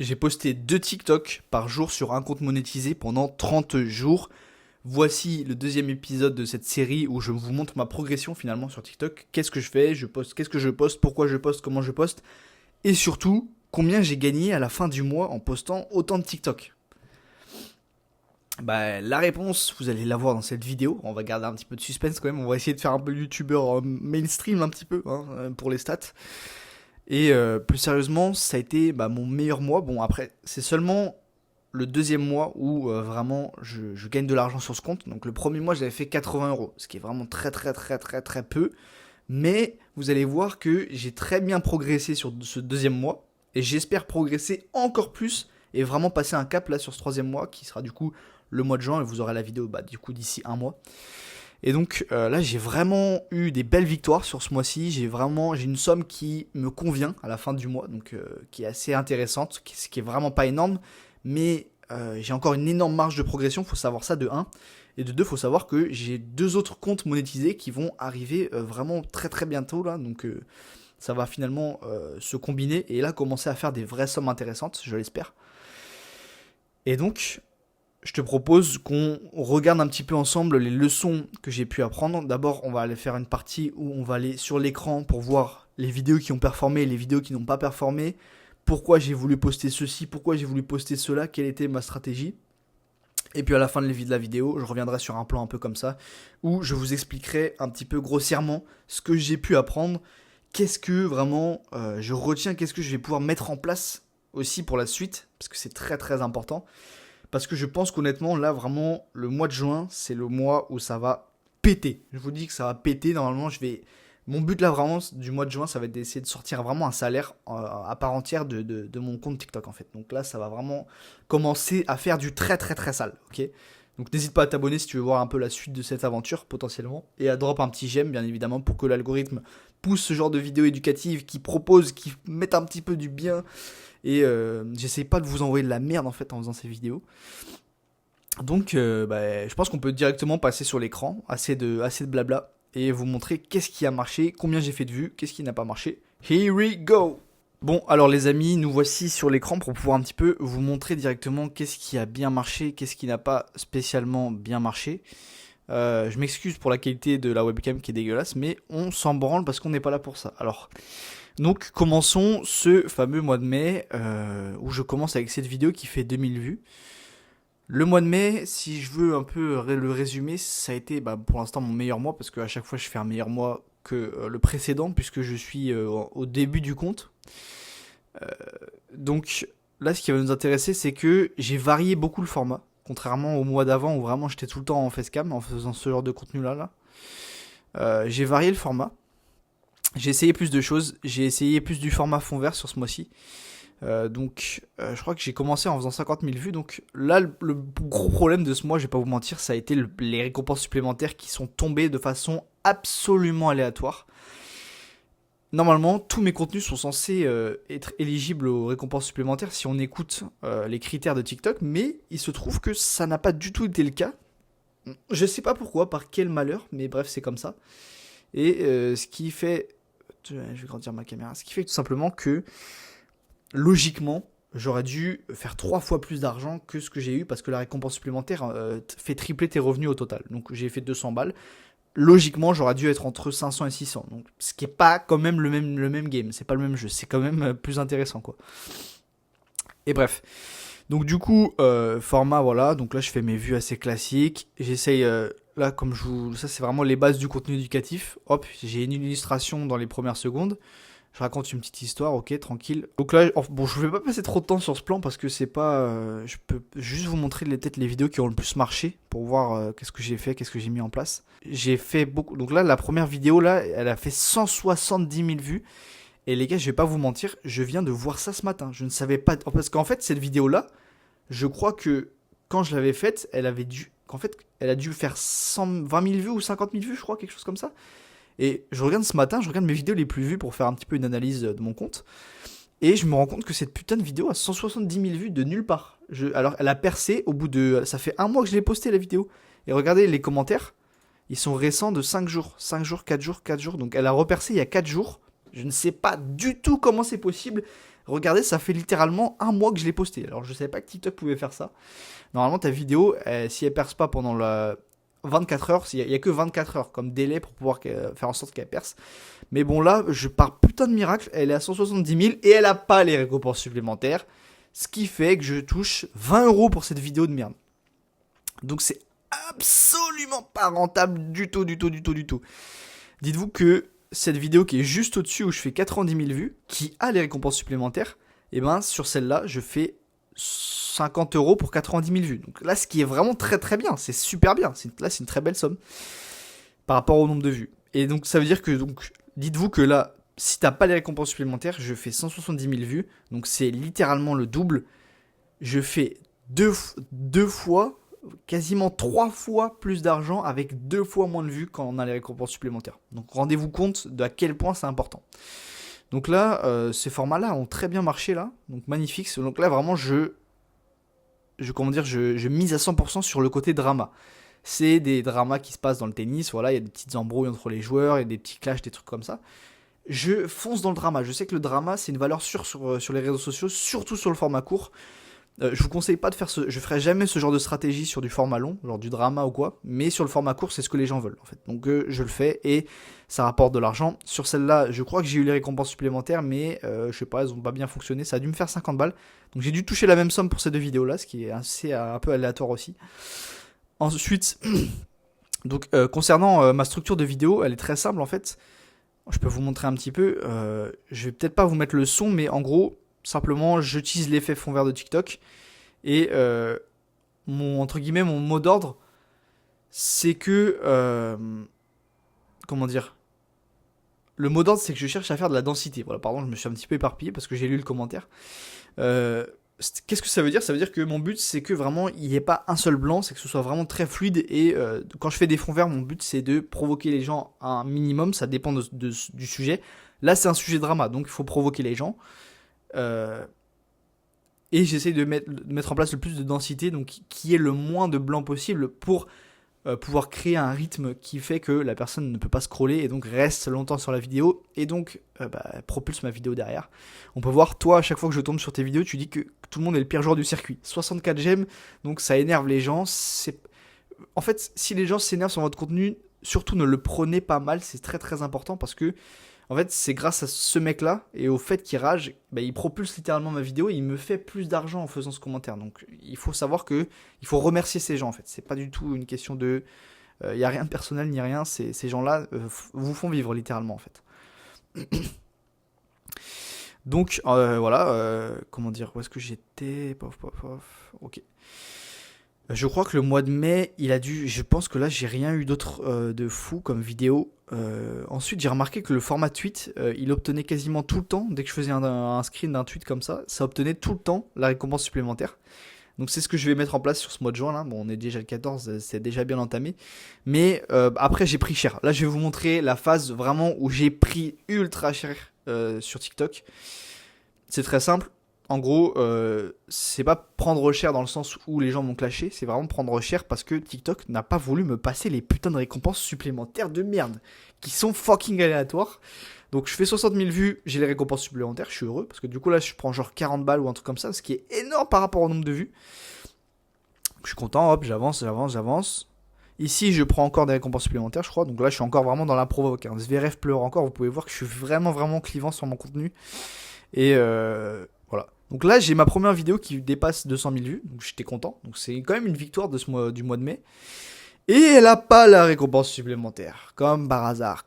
J'ai posté 2 TikTok par jour sur un compte monétisé pendant 30 jours. Voici le deuxième épisode de cette série où je vous montre ma progression finalement sur TikTok. Qu'est-ce que je fais, je poste, qu'est-ce que je poste, pourquoi je poste, comment je poste. Et surtout, combien j'ai gagné à la fin du mois en postant autant de TikTok. Bah, la réponse, vous allez la voir dans cette vidéo. On va garder un petit peu de suspense quand même. On va essayer de faire un peu youtubeur mainstream un petit peu pour les stats. Et plus sérieusement, ça a été mon meilleur mois. Bon, après, c'est seulement le deuxième mois où vraiment je gagne de l'argent sur ce compte. Donc le premier mois, j'avais fait 80 €, ce qui est vraiment très très très très très peu. Mais vous allez voir que j'ai très bien progressé sur ce deuxième mois. Et j'espère progresser encore plus et vraiment passer un cap là sur ce troisième mois qui sera du coup le mois de juin. Et vous aurez la vidéo du coup d'ici un mois. Et donc là, j'ai vraiment eu des belles victoires sur ce mois-ci. J'ai une somme qui me convient à la fin du mois, donc qui est assez intéressante, ce qui est vraiment pas énorme, mais j'ai encore une énorme marge de progression. Faut savoir ça de un. Et de deux, faut savoir que j'ai 2 autres comptes monétisés qui vont arriver vraiment très très bientôt là, donc ça va finalement se combiner et là commencer à faire des vraies sommes intéressantes, je l'espère. Et donc je te propose qu'on regarde un petit peu ensemble les leçons que j'ai pu apprendre. D'abord, on va aller faire une partie où on va aller sur l'écran pour voir les vidéos qui ont performé et les vidéos qui n'ont pas performé. Pourquoi j'ai voulu poster ceci, pourquoi j'ai voulu poster cela, quelle était ma stratégie. Et puis à la fin de la vidéo, je reviendrai sur un plan un peu comme ça, où je vous expliquerai un petit peu grossièrement ce que j'ai pu apprendre, qu'est-ce que vraiment je retiens, qu'est-ce que je vais pouvoir mettre en place aussi pour la suite, parce que c'est très très important. Parce que je pense qu'honnêtement, là, vraiment, le mois de juin, c'est le mois où ça va péter. Je vous dis que ça va péter. Normalement, mon but là, vraiment, du mois de juin, ça va être d'essayer de sortir vraiment un salaire à part entière de mon compte TikTok, en fait. Donc là, ça va vraiment commencer à faire du très, très, très sale, ok. Donc n'hésite pas à t'abonner si tu veux voir un peu la suite de cette aventure, potentiellement. Et à drop un petit j'aime, bien évidemment, pour que l'algorithme pousse ce genre de vidéos éducatives qui proposent, qui mettent un petit peu du bien. Et j'essaye pas de vous envoyer de la merde en fait en faisant ces vidéos. Donc je pense qu'on peut directement passer sur l'écran, assez de blabla, et vous montrer qu'est-ce qui a marché, combien j'ai fait de vues, qu'est-ce qui n'a pas marché. Here we go. Bon, alors les amis, nous voici sur l'écran pour pouvoir un petit peu vous montrer directement qu'est-ce qui a bien marché, qu'est-ce qui n'a pas spécialement bien marché. Je m'excuse pour la qualité de la webcam qui est dégueulasse, mais on s'en branle parce qu'on n'est pas là pour ça. Alors, donc commençons ce fameux mois de mai où je commence avec cette vidéo qui fait 2000 vues. Le mois de mai, si je veux un peu le résumer, ça a été pour l'instant mon meilleur mois parce qu'à chaque fois je fais un meilleur mois que le précédent puisque je suis au début du compte. Donc là ce qui va nous intéresser c'est que j'ai varié beaucoup le format. Contrairement au mois d'avant où vraiment j'étais tout le temps en facecam en faisant ce genre de contenu là. J'ai varié le format. J'ai essayé plus de choses, j'ai essayé plus du format fond vert sur ce mois-ci. Je crois que j'ai commencé en faisant 50 000 vues. Donc là, le gros problème de ce mois, je vais pas vous mentir, ça a été les récompenses supplémentaires qui sont tombées de façon absolument aléatoire. Normalement, tous mes contenus sont censés être éligibles aux récompenses supplémentaires si on écoute les critères de TikTok, mais il se trouve que ça n'a pas du tout été le cas. Je sais pas pourquoi, par quel malheur, mais bref, c'est comme ça. Et ce qui fait... Je vais grandir ma caméra. Ce qui fait tout simplement que, logiquement, j'aurais dû faire 3 fois plus d'argent que ce que j'ai eu parce que la récompense supplémentaire fait tripler tes revenus au total. Donc j'ai fait 200 balles. Logiquement, j'aurais dû être entre 500 et 600. Donc, ce qui est pas quand même le même game. C'est pas le même jeu. C'est quand même plus intéressant, quoi. Et bref. Donc du coup, format, voilà. Donc là, je fais mes vues assez classiques. J'essaye... là, ça c'est vraiment les bases du contenu éducatif. Hop, j'ai une illustration dans les premières secondes. Je raconte une petite histoire, ok, tranquille. Donc là, je vais pas passer trop de temps sur ce plan parce que c'est pas... je peux juste vous montrer peut-être les vidéos qui ont le plus marché pour voir qu'est-ce que j'ai fait, qu'est-ce que j'ai mis en place. J'ai fait beaucoup... Donc là, la première vidéo, là, elle a fait 170 000 vues. Et les gars, je vais pas vous mentir, je viens de voir ça ce matin. Je ne savais pas... Parce qu'en fait, cette vidéo-là, je crois que quand je l'avais faite, elle a dû faire 20 000 vues ou 50 000 vues, je crois, quelque chose comme ça. Et je regarde ce matin, je regarde mes vidéos les plus vues pour faire un petit peu une analyse de mon compte. Et je me rends compte que cette putain de vidéo a 170 000 vues de nulle part. Alors, elle a percé au bout de... Ça fait un mois que je l'ai posté la vidéo. Et regardez les commentaires, ils sont récents de 5 jours. 5 jours, 4 jours, 4 jours. Donc elle a repercé il y a 4 jours. Je ne sais pas du tout comment c'est possible. Regardez, ça fait littéralement un mois que je l'ai posté. Alors je savais pas que TikTok pouvait faire ça. Normalement ta vidéo, si elle perce pas pendant 24 heures, il y a que 24 heures comme délai pour pouvoir faire en sorte qu'elle perce. Mais bon là, par putain de miracle, elle est à 170 000 et elle a pas les récompenses supplémentaires. Ce qui fait que je touche 20 € pour cette vidéo de merde. Donc c'est absolument pas rentable du tout. Dites-vous que cette vidéo qui est juste au-dessus où je fais 90 000 vues, qui a les récompenses supplémentaires, et ben sur celle-là, je fais 50 € pour 90 000 vues. Donc là, ce qui est vraiment très très bien, c'est super bien. Là, c'est une très belle somme par rapport au nombre de vues. Et donc ça veut dire que, dites-vous que là, si t'as pas les récompenses supplémentaires, je fais 170 000 vues, donc c'est littéralement le double. Je fais deux fois, quasiment 3 fois plus d'argent avec 2 fois moins de vues quand on a les récompenses supplémentaires. Donc rendez-vous compte de à quel point c'est important. Donc là, ces formats-là ont très bien marché là, donc magnifique. Donc là vraiment je mise à 100% sur le côté drama. C'est des dramas qui se passent dans le tennis, voilà, il y a des petites embrouilles entre les joueurs, il y a des petits clashs, des trucs comme ça. Je fonce dans le drama. Je sais que le drama c'est une valeur sûre sur les réseaux sociaux, surtout sur le format court. Je vous conseille pas de faire je ferai jamais ce genre de stratégie sur du format long, genre du drama ou quoi, mais sur le format court, c'est ce que les gens veulent en fait. Donc je le fais et ça rapporte de l'argent. Sur celle-là, je crois que j'ai eu les récompenses supplémentaires, mais je sais pas, elles ont pas bien fonctionné. Ça a dû me faire 50 balles. Donc j'ai dû toucher la même somme pour ces deux vidéos-là, ce qui est assez un peu aléatoire aussi. Ensuite, donc concernant ma structure de vidéo, elle est très simple en fait. Je peux vous montrer un petit peu. Je vais peut-être pas vous mettre le son, mais en gros, simplement, j'utilise l'effet fond vert de TikTok. Et mon mot d'ordre, c'est que... comment dire ? Le mot d'ordre, c'est que je cherche à faire de la densité. Voilà, pardon, je me suis un petit peu éparpillé parce que j'ai lu le commentaire. Qu'est-ce que ça veut dire ? Ça veut dire que mon but, c'est que vraiment, il n'y ait pas un seul blanc, c'est que ce soit vraiment très fluide. Et quand je fais des fonds verts, mon but, c'est de provoquer les gens un minimum. Ça dépend du sujet. Là, c'est un sujet drama, donc il faut provoquer les gens. Et j'essaie de mettre en place le plus de densité, donc qui est le moins de blanc possible pour pouvoir créer un rythme qui fait que la personne ne peut pas scroller et donc reste longtemps sur la vidéo et donc propulse ma vidéo derrière. On peut voir, toi, à chaque fois que je tombe sur tes vidéos, tu dis que tout le monde est le pire joueur du circuit. 64 j'aime, donc ça énerve les gens. En fait, si les gens s'énervent sur votre contenu, surtout ne le prenez pas mal, c'est très très important parce que en fait, c'est grâce à ce mec-là et au fait qu'il rage, il propulse littéralement ma vidéo et il me fait plus d'argent en faisant ce commentaire. Donc, il faut savoir que il faut remercier ces gens, en fait. C'est pas du tout une question de... Il n'y a rien de personnel ni rien. Ces gens-là vous font vivre littéralement, en fait. Donc, voilà. Comment dire ? Où est-ce que j'étais ? Ok. Je crois que le mois de mai, je pense que là, j'ai rien eu d'autre de fou comme vidéo. Ensuite, j'ai remarqué que le format tweet, il obtenait quasiment tout le temps, dès que je faisais un screen d'un tweet comme ça obtenait tout le temps la récompense supplémentaire. Donc c'est ce que je vais mettre en place sur ce mois de juin là. Bon, on est déjà le 14, c'est déjà bien entamé. Mais après, j'ai pris cher. Là, je vais vous montrer la phase vraiment où j'ai pris ultra cher sur TikTok. C'est très simple. En gros, c'est pas prendre cher dans le sens où les gens m'ont clashé, c'est vraiment prendre cher parce que TikTok n'a pas voulu me passer les putains de récompenses supplémentaires de merde, qui sont fucking aléatoires. Donc je fais 60 000 vues, j'ai les récompenses supplémentaires, je suis heureux, parce que du coup là je prends genre 40 balles ou un truc comme ça, ce qui est énorme par rapport au nombre de vues. Je suis content, hop, j'avance. Ici je prends encore des récompenses supplémentaires je crois, donc là je suis encore vraiment dans la provoque. Zverev pleure encore, vous pouvez voir que je suis vraiment clivant sur mon contenu. Et voilà. Donc là, j'ai ma première vidéo qui dépasse 200 000 vues, donc j'étais content. Donc c'est quand même une victoire du mois de mai. Et elle a pas la récompense supplémentaire, comme par hasard.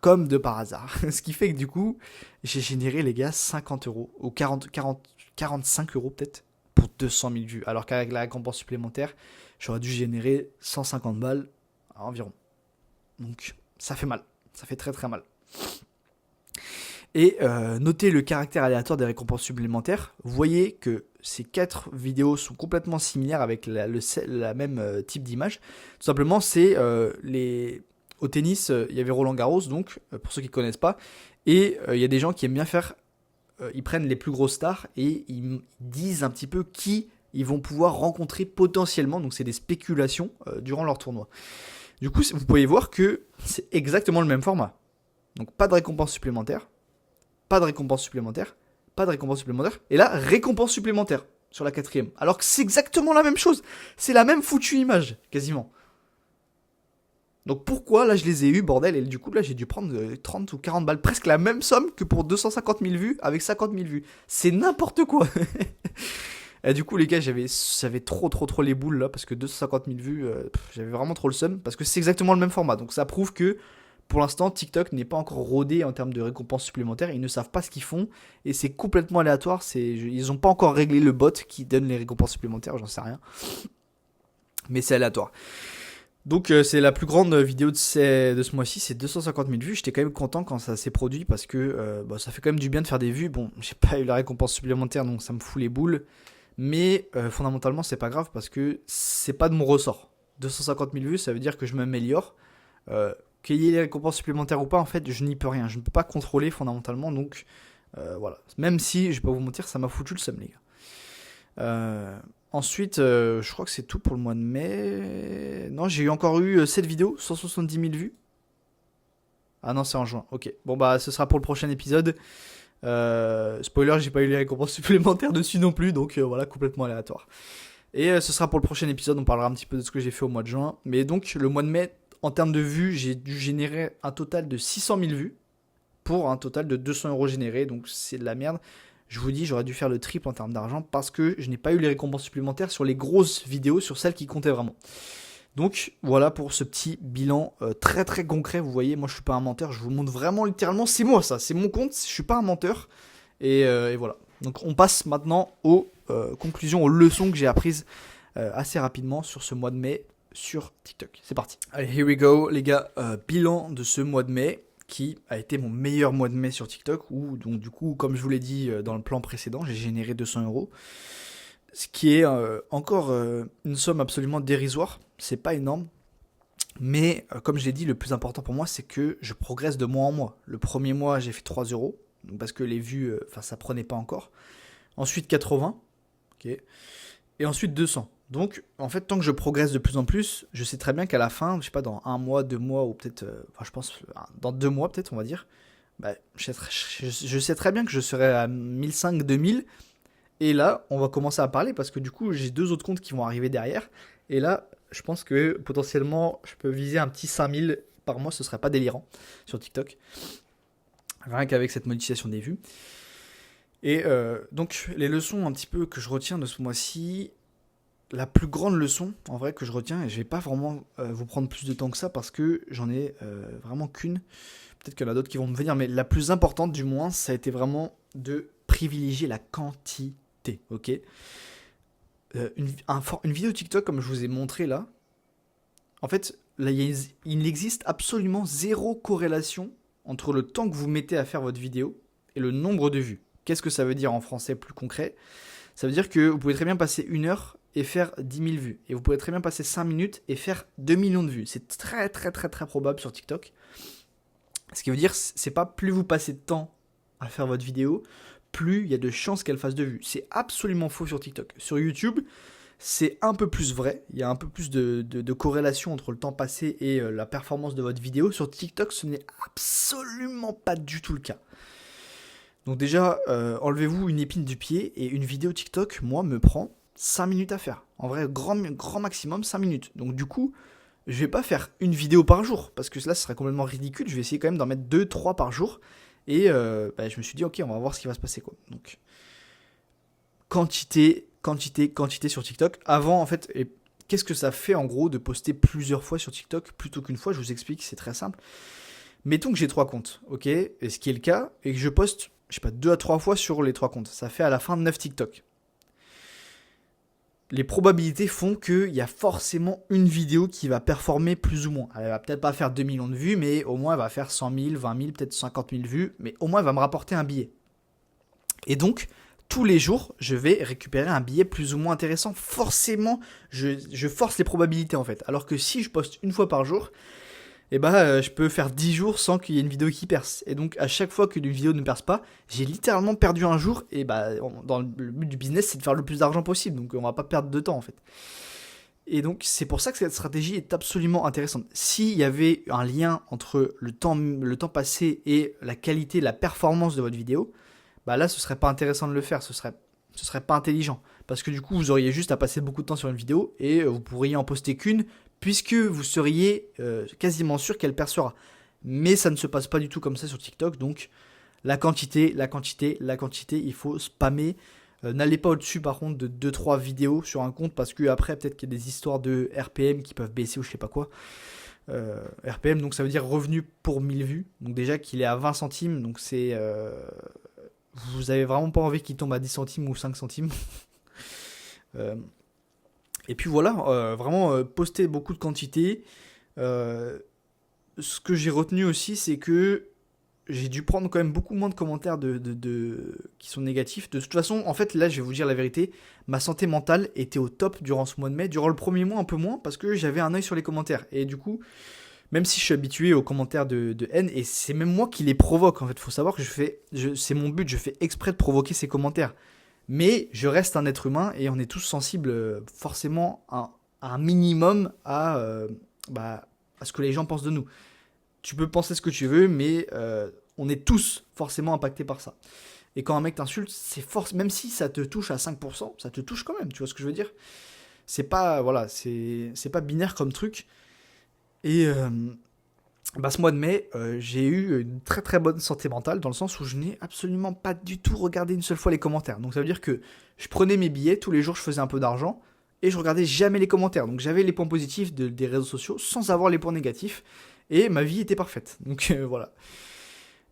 Ce qui fait que du coup, j'ai généré, les gars, 50 € ou 45 € peut-être pour 200 000 vues. Alors qu'avec la récompense supplémentaire, j'aurais dû générer 150 balles environ. Donc ça fait mal, ça fait très très mal. Et notez le caractère aléatoire des récompenses supplémentaires. Vous voyez que ces 4 vidéos sont complètement similaires avec la même type d'image. Tout simplement, c'est au tennis, il y avait Roland Garros, donc pour ceux qui ne connaissent pas. Et il y a des gens qui aiment bien faire... ils prennent les plus grosses stars et ils disent un petit peu qui ils vont pouvoir rencontrer potentiellement. Donc c'est des spéculations durant leur tournoi. Du coup, vous pouvez voir que c'est exactement le même format. Donc pas de récompense supplémentaire. pas de récompense supplémentaire. Et là, récompense supplémentaire sur la 4e. Alors que c'est exactement la même chose. C'est la même foutue image, quasiment. Donc pourquoi là je les ai eu, bordel, et du coup là j'ai dû prendre 30 ou 40 balles, presque la même somme que pour 250 000 vues avec 50 000 vues. C'est n'importe quoi. Et du coup les gars j'avais trop les boules là, parce que 250 000 vues, j'avais vraiment trop le seum, parce que c'est exactement le même format. Donc ça prouve que pour l'instant TikTok n'est pas encore rodé en termes de récompenses supplémentaires, ils ne savent pas ce qu'ils font, et c'est complètement aléatoire, ils n'ont pas encore réglé le bot qui donne les récompenses supplémentaires, j'en sais rien. Mais c'est aléatoire. Donc c'est la plus grande vidéo de ce mois-ci, c'est 250 000 vues. J'étais quand même content quand ça s'est produit parce que ça fait quand même du bien de faire des vues. Bon, j'ai pas eu la récompense supplémentaire donc ça me fout les boules. Mais fondamentalement c'est pas grave parce que c'est pas de mon ressort. 250 000 vues ça veut dire que je m'améliore. Qu'il y ait les récompenses supplémentaires ou pas, en fait je n'y peux rien. Je ne peux pas contrôler fondamentalement donc voilà. Même si, je vais pas vous mentir, ça m'a foutu le seum les gars. Ensuite, je crois que c'est tout pour le mois de mai. Non, j'ai encore eu 7 vidéos, 170 000 vues. Ah non, c'est en juin. Ok. Bon, bah, ce sera pour le prochain épisode. Spoiler, j'ai pas eu les récompenses supplémentaires dessus non plus. Donc voilà, complètement aléatoire. Et ce sera pour le prochain épisode. On parlera un petit peu de ce que j'ai fait au mois de juin. Mais donc, le mois de mai, en termes de vues, j'ai dû générer un total de 600 000 vues. Pour un total de 200 € générés. Donc, c'est de la merde. Je vous dis, j'aurais dû faire le triple en termes d'argent parce que je n'ai pas eu les récompenses supplémentaires sur les grosses vidéos, sur celles qui comptaient vraiment. Donc voilà pour ce petit bilan très très concret. Vous voyez, moi je suis pas un menteur, je vous montre vraiment littéralement, c'est moi ça, c'est mon compte, je suis pas un menteur. Et voilà. Donc on passe maintenant aux conclusions, aux leçons que j'ai apprises assez rapidement sur ce mois de mai sur TikTok. C'est parti. Allez, here we go les gars. Bilan de ce mois de mai, qui a été mon meilleur mois de mai sur TikTok, où donc du coup, comme je vous l'ai dit dans le plan précédent, j'ai généré 200 €, ce qui est encore une somme absolument dérisoire, c'est pas énorme, mais comme je l'ai dit, le plus important pour moi, c'est que je progresse de mois en mois. Le premier mois, j'ai fait 3 €, parce que les vues, ça prenait pas encore. Ensuite 80, ok, et ensuite 200. Donc, en fait, tant que je progresse de plus en plus, je sais très bien qu'à la fin, je sais pas, dans 1 mois, 2 mois, ou peut-être, je pense, dans 2 mois, peut-être, on va dire, bah, je sais très bien que je serai à 1500, 2000, et là, on va commencer à parler, parce que du coup, j'ai 2 autres comptes qui vont arriver derrière, et là, je pense que, potentiellement, je peux viser un petit 5000 par mois, ce serait pas délirant, sur TikTok, rien qu'avec cette modification des vues. Et donc, les leçons un petit peu que je retiens de ce mois-ci, la plus grande leçon, en vrai, que je retiens, et je vais pas vraiment vous prendre plus de temps que ça parce que j'en ai vraiment qu'une. Peut-être qu'il y en a d'autres qui vont me venir, mais la plus importante, du moins, ça a été vraiment de privilégier la quantité, ok. Une vidéo TikTok, comme je vous ai montré là, en fait, là, il existe absolument zéro corrélation entre le temps que vous mettez à faire votre vidéo et le nombre de vues. Qu'est-ce que ça veut dire en français plus concret ? Ça veut dire que vous pouvez très bien passer 1 heure et faire 10 000 vues. Et vous pouvez très bien passer 5 minutes et faire 2 millions de vues. C'est très très très très probable sur TikTok. Ce qui veut dire, c'est pas plus vous passez de temps à faire votre vidéo, plus il y a de chances qu'elle fasse de vues. C'est absolument faux sur TikTok. Sur YouTube, c'est un peu plus vrai. Il y a un peu plus de corrélation entre le temps passé et la performance de votre vidéo. Sur TikTok, ce n'est absolument pas du tout le cas. Donc déjà, enlevez-vous une épine du pied, et une vidéo TikTok, moi, me prend 5 minutes à faire. En vrai, grand maximum 5 minutes. Donc du coup, je vais pas faire une vidéo par jour, parce que là, ce serait complètement ridicule. Je vais essayer quand même d'en mettre 2-3 par jour. Et je me suis dit, ok, on va voir ce qui va se passer, quoi. Donc, quantité sur TikTok. Avant, en fait, et qu'est-ce que ça fait, en gros, de poster plusieurs fois sur TikTok plutôt qu'une fois ? Je vous explique, c'est très simple. Mettons que j'ai 3 comptes, ok, et ce qui est le cas, et que je poste, je sais pas, 2 à 3 fois sur les 3 comptes. Ça fait à la fin 9 TikTok. Les probabilités font qu'il y a forcément une vidéo qui va performer plus ou moins. Elle va peut-être pas faire 2 millions de vues, mais au moins elle va faire 100 000, 20 000, peut-être 50 000 vues, mais au moins elle va me rapporter un billet. Et donc, tous les jours, je vais récupérer un billet plus ou moins intéressant. Forcément, je force les probabilités en fait. Alors que si je poste une fois par jour, je peux faire 10 jours sans qu'il y ait une vidéo qui perce. Et donc, à chaque fois qu'une vidéo ne perce pas, j'ai littéralement perdu un jour. Et dans le but du business, c'est de faire le plus d'argent possible. Donc, on va pas perdre de temps, en fait. Et donc, c'est pour ça que cette stratégie est absolument intéressante. S'il y avait un lien entre le temps passé et la qualité, la performance de votre vidéo, bah là ce serait pas intéressant de le faire, ce serait pas intelligent. Parce que du coup vous auriez juste à passer beaucoup de temps sur une vidéo et vous pourriez en poster qu'une, puisque vous seriez quasiment sûr qu'elle percera. Mais ça ne se passe pas du tout comme ça sur TikTok, donc la quantité, il faut spammer. N'allez pas au-dessus par contre de 2-3 vidéos sur un compte, parce que après peut-être qu'il y a des histoires de RPM qui peuvent baisser ou je sais pas quoi. RPM, donc ça veut dire revenu pour 1000 vues. Donc déjà qu'il est à 20 centimes, donc c'est... vous avez vraiment pas envie qu'il tombe à 10 centimes ou 5 centimes. Euh, et puis voilà, vraiment poster beaucoup de quantité. Ce que j'ai retenu aussi, c'est que j'ai dû prendre quand même beaucoup moins de commentaires qui sont négatifs. De toute façon, en fait, là, je vais vous dire la vérité, ma santé mentale était au top durant ce mois de mai. Durant le premier mois, un peu moins, parce que j'avais un œil sur les commentaires. Et du coup, même si je suis habitué aux commentaires de haine, et c'est même moi qui les provoque, en fait, faut savoir que c'est mon but, je fais exprès de provoquer ces commentaires. Mais je reste un être humain, et on est tous sensibles forcément à un minimum à ce que les gens pensent de nous. Tu peux penser ce que tu veux, mais on est tous forcément impactés par ça. Et quand un mec t'insulte, même si ça te touche à 5%, ça te touche quand même, tu vois ce que je veux dire? C'est pas, voilà, c'est pas binaire comme truc. Et ce mois de mai, j'ai eu une très très bonne santé mentale, dans le sens où je n'ai absolument pas du tout regardé une seule fois les commentaires. Donc ça veut dire que je prenais mes billets, tous les jours je faisais un peu d'argent, et je regardais jamais les commentaires. Donc j'avais les points positifs des réseaux sociaux sans avoir les points négatifs. Et ma vie était parfaite. Donc voilà.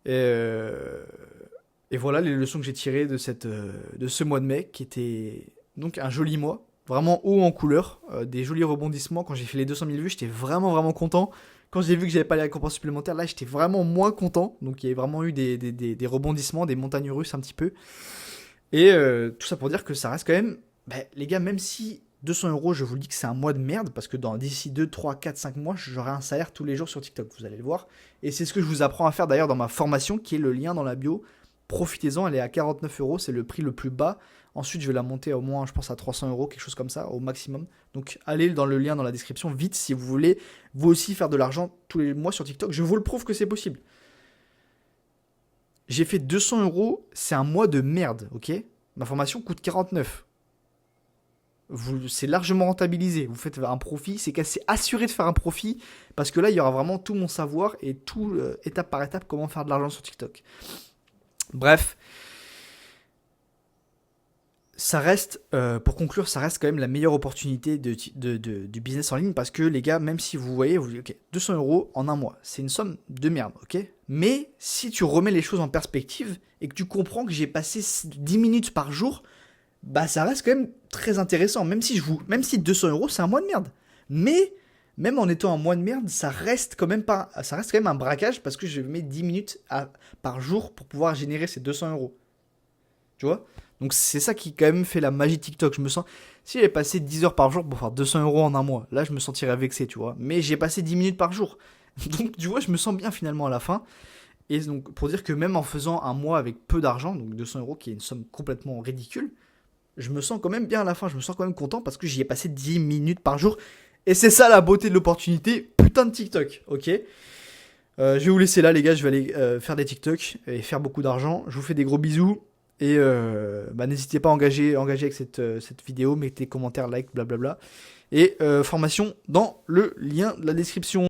Et voilà les leçons que j'ai tirées de ce mois de mai, qui était donc un joli mois. Vraiment haut en couleur. Des jolis rebondissements. Quand j'ai fait les 200 000 vues, j'étais vraiment vraiment content. Quand j'ai vu que j'avais pas les récompenses supplémentaires, là j'étais vraiment moins content. Donc il y avait vraiment eu des rebondissements, des montagnes russes un petit peu. Et tout ça pour dire que ça reste quand même... les gars, même si 200 €, je vous le dis que c'est un mois de merde, parce que d'ici 2, 3, 4, 5 mois, j'aurai un salaire tous les jours sur TikTok, vous allez le voir. Et c'est ce que je vous apprends à faire d'ailleurs dans ma formation, qui est le lien dans la bio. Profitez-en, elle est à 49 €, c'est le prix le plus bas. Ensuite, je vais la monter au moins, je pense, à 300 €, quelque chose comme ça, au maximum. Donc, allez dans le lien dans la description, vite, si vous voulez, vous aussi, faire de l'argent tous les mois sur TikTok. Je vous le prouve que c'est possible. J'ai fait 200 €, c'est un mois de merde, ok? Ma formation coûte 49. C'est largement rentabilisé. Vous faites un profit, c'est assuré de faire un profit, parce que là, il y aura vraiment tout mon savoir et tout, étape par étape, comment faire de l'argent sur TikTok. Bref, ça reste, pour conclure, ça reste quand même la meilleure opportunité du business en ligne, parce que les gars, même si vous voyez, vous dites, ok, 200 € en un mois, c'est une somme de merde, ok? Mais si tu remets les choses en perspective et que tu comprends que j'ai passé 10 minutes par jour, ça reste quand même très intéressant, même si 200 € c'est un mois de merde. Mais même en étant un mois de merde, ça reste quand même un braquage, parce que je mets 10 minutes par jour pour pouvoir générer ces 200 €. Tu vois? Donc c'est ça qui quand même fait la magie TikTok. Si j'avais passé 10 heures par jour pour faire 200 € en un mois, là je me sentirais vexé, tu vois. Mais j'ai passé 10 minutes par jour. Donc tu vois, je me sens bien finalement à la fin. Et donc pour dire que même en faisant un mois avec peu d'argent, donc 200 € qui est une somme complètement ridicule, je me sens quand même bien à la fin, je me sens quand même content, parce que j'y ai passé 10 minutes par jour. Et c'est ça la beauté de l'opportunité, putain de TikTok, ok? Je vais vous laisser là les gars, je vais aller faire des TikTok et faire beaucoup d'argent. Je vous fais des gros bisous, et n'hésitez pas à engager avec cette vidéo, mettez commentaires, like, blablabla. Et formation dans le lien de la description.